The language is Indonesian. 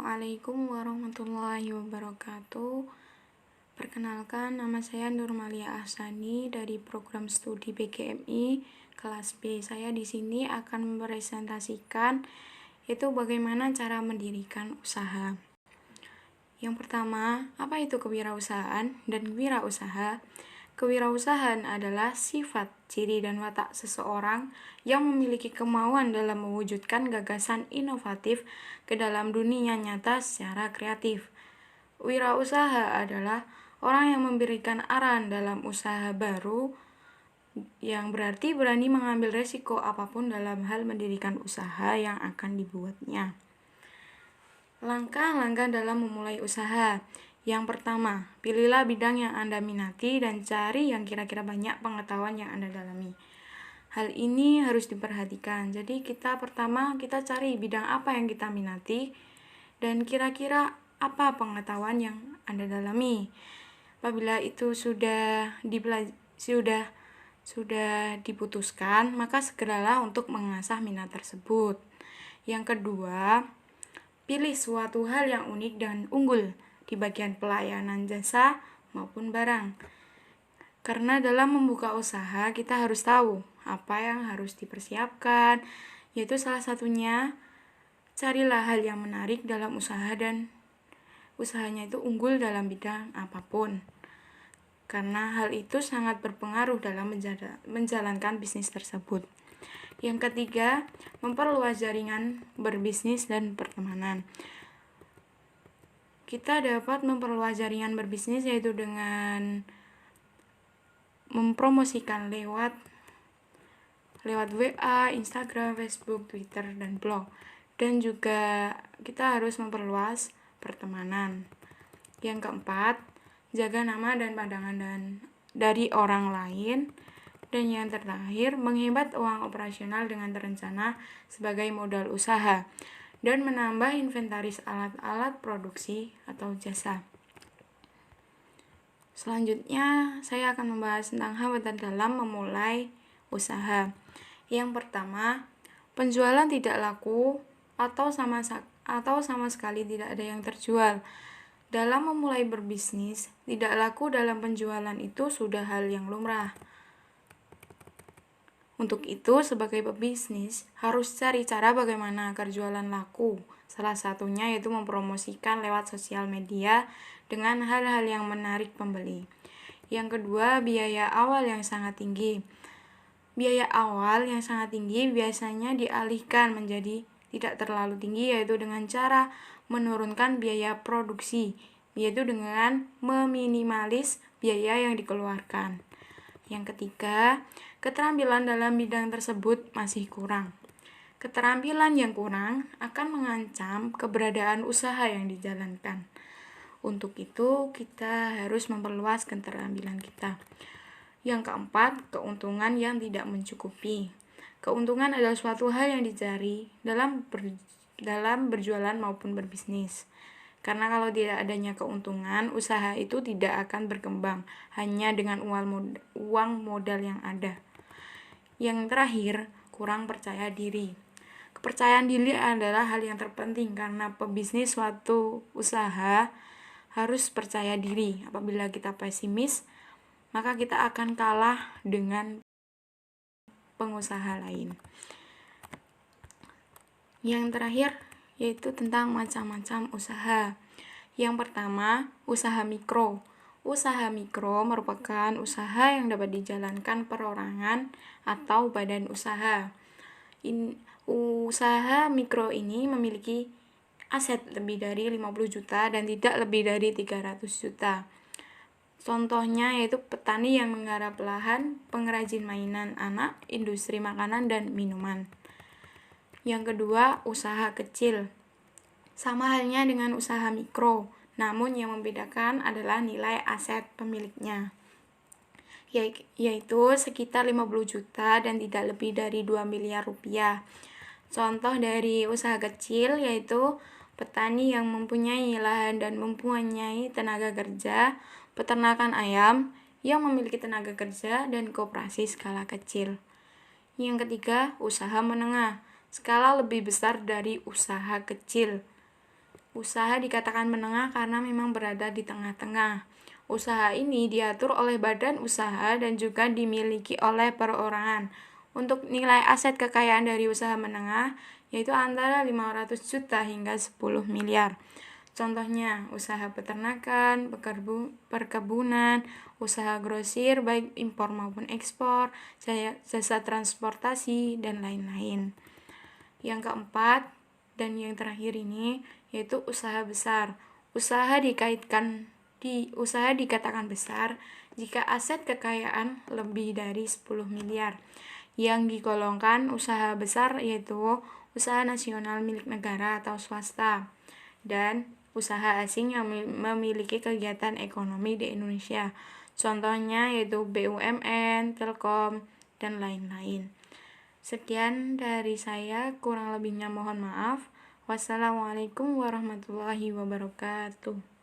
Assalamualaikum warahmatullahi wabarakatuh. Perkenalkan, nama saya Nurmalia Ahsani dari program studi PGMI kelas B. Saya di sini akan mempresentasikan itu bagaimana cara mendirikan usaha. Yang pertama, apa itu kewirausahaan dan wirausaha? Kewirausahaan adalah sifat, ciri, dan watak seseorang yang memiliki kemauan dalam mewujudkan gagasan inovatif ke dalam dunia nyata secara kreatif. Wirausaha adalah orang yang memberikan arahan dalam usaha baru, yang berarti berani mengambil resiko apapun dalam hal mendirikan usaha yang akan dibuatnya. Langkah-langkah dalam memulai usaha. Yang pertama, pilihlah bidang yang Anda minati dan cari yang kira-kira banyak pengetahuan yang Anda dalami. Hal ini harus diperhatikan. Jadi pertama kita cari bidang apa yang kita minati dan kira-kira apa pengetahuan yang Anda dalami. Apabila itu sudah diputuskan, maka segeralah untuk mengasah minat tersebut. Yang kedua, pilih suatu hal yang unik dan unggul di bagian pelayanan jasa maupun barang. Karena dalam membuka usaha kita harus tahu apa yang harus dipersiapkan, yaitu salah satunya carilah hal yang menarik dalam usaha dan usahanya itu unggul dalam bidang apapun. Karena hal itu sangat berpengaruh dalam menjalankan bisnis tersebut. Yang ketiga, memperluas jaringan berbisnis dan pertemanan. Kita dapat memperluas jaringan berbisnis yaitu dengan mempromosikan lewat WA, Instagram, Facebook, Twitter, dan blog. Dan juga kita harus memperluas pertemanan. Yang keempat, jaga nama dan pandangan dari orang lain. Dan yang terakhir, menghemat uang operasional dengan terencana sebagai modal usaha dan menambah inventaris alat-alat produksi atau jasa. Selanjutnya, saya akan membahas tentang hambatan dalam memulai usaha. Yang pertama, penjualan tidak laku atau sama sekali tidak ada yang terjual. Dalam memulai berbisnis, tidak laku dalam penjualan itu sudah hal yang lumrah. Untuk itu, sebagai pebisnis, harus cari cara bagaimana agar jualan laku. Salah satunya yaitu mempromosikan lewat sosial media dengan hal-hal yang menarik pembeli. Yang kedua, biaya awal yang sangat tinggi. Biaya awal yang sangat tinggi biasanya dialihkan menjadi tidak terlalu tinggi, yaitu dengan cara menurunkan biaya produksi, yaitu dengan meminimalis biaya yang dikeluarkan. Yang ketiga, keterampilan dalam bidang tersebut masih kurang. Keterampilan yang kurang akan mengancam keberadaan usaha yang dijalankan. Untuk itu, kita harus memperluas keterampilan kita. Yang keempat, keuntungan yang tidak mencukupi. Keuntungan adalah suatu hal yang dicari dalam berjualan maupun berbisnis. Karena kalau tidak adanya keuntungan, usaha itu tidak akan berkembang hanya dengan uang modal yang ada. Yang terakhir, kurang percaya diri. Kepercayaan diri adalah hal yang terpenting karena pebisnis suatu usaha harus percaya diri. Apabila kita pesimis, maka kita akan kalah dengan pengusaha lain. Yang terakhir yaitu tentang macam-macam usaha. Yang pertama, usaha mikro. Usaha mikro merupakan usaha yang dapat dijalankan perorangan atau badan usaha. Usaha mikro ini memiliki aset lebih dari 50 juta dan tidak lebih dari 300 juta. Contohnya yaitu petani yang menggarap lahan, pengrajin mainan anak, industri makanan dan minuman. Yang kedua, usaha kecil. Sama halnya dengan usaha mikro, namun yang membedakan adalah nilai aset pemiliknya, yaitu sekitar 50 juta dan tidak lebih dari 2 miliar rupiah. Contoh dari usaha kecil yaitu petani yang mempunyai lahan dan mempunyai tenaga kerja, peternakan ayam yang memiliki tenaga kerja, dan koperasi skala kecil. Yang ketiga, usaha menengah, skala lebih besar dari usaha kecil. Usaha dikatakan menengah karena memang berada di tengah-tengah. Usaha ini diatur oleh badan usaha dan juga dimiliki oleh perorangan. Untuk nilai aset kekayaan dari usaha menengah yaitu antara 500 juta hingga 10 miliar. Contohnya, usaha peternakan, perkebunan, usaha grosir baik impor maupun ekspor, jasa transportasi, dan lain-lain. Yang keempat dan yang terakhir ini yaitu usaha besar. Usaha dikatakan besar jika aset kekayaan lebih dari 10 miliar. Yang digolongkan usaha besar yaitu usaha nasional milik negara atau swasta dan usaha asing yang memiliki kegiatan ekonomi di Indonesia. Contohnya yaitu BUMN, Telkom, dan lain-lain. Sekian dari saya, kurang lebihnya mohon maaf. Wassalamualaikum warahmatullahi wabarakatuh.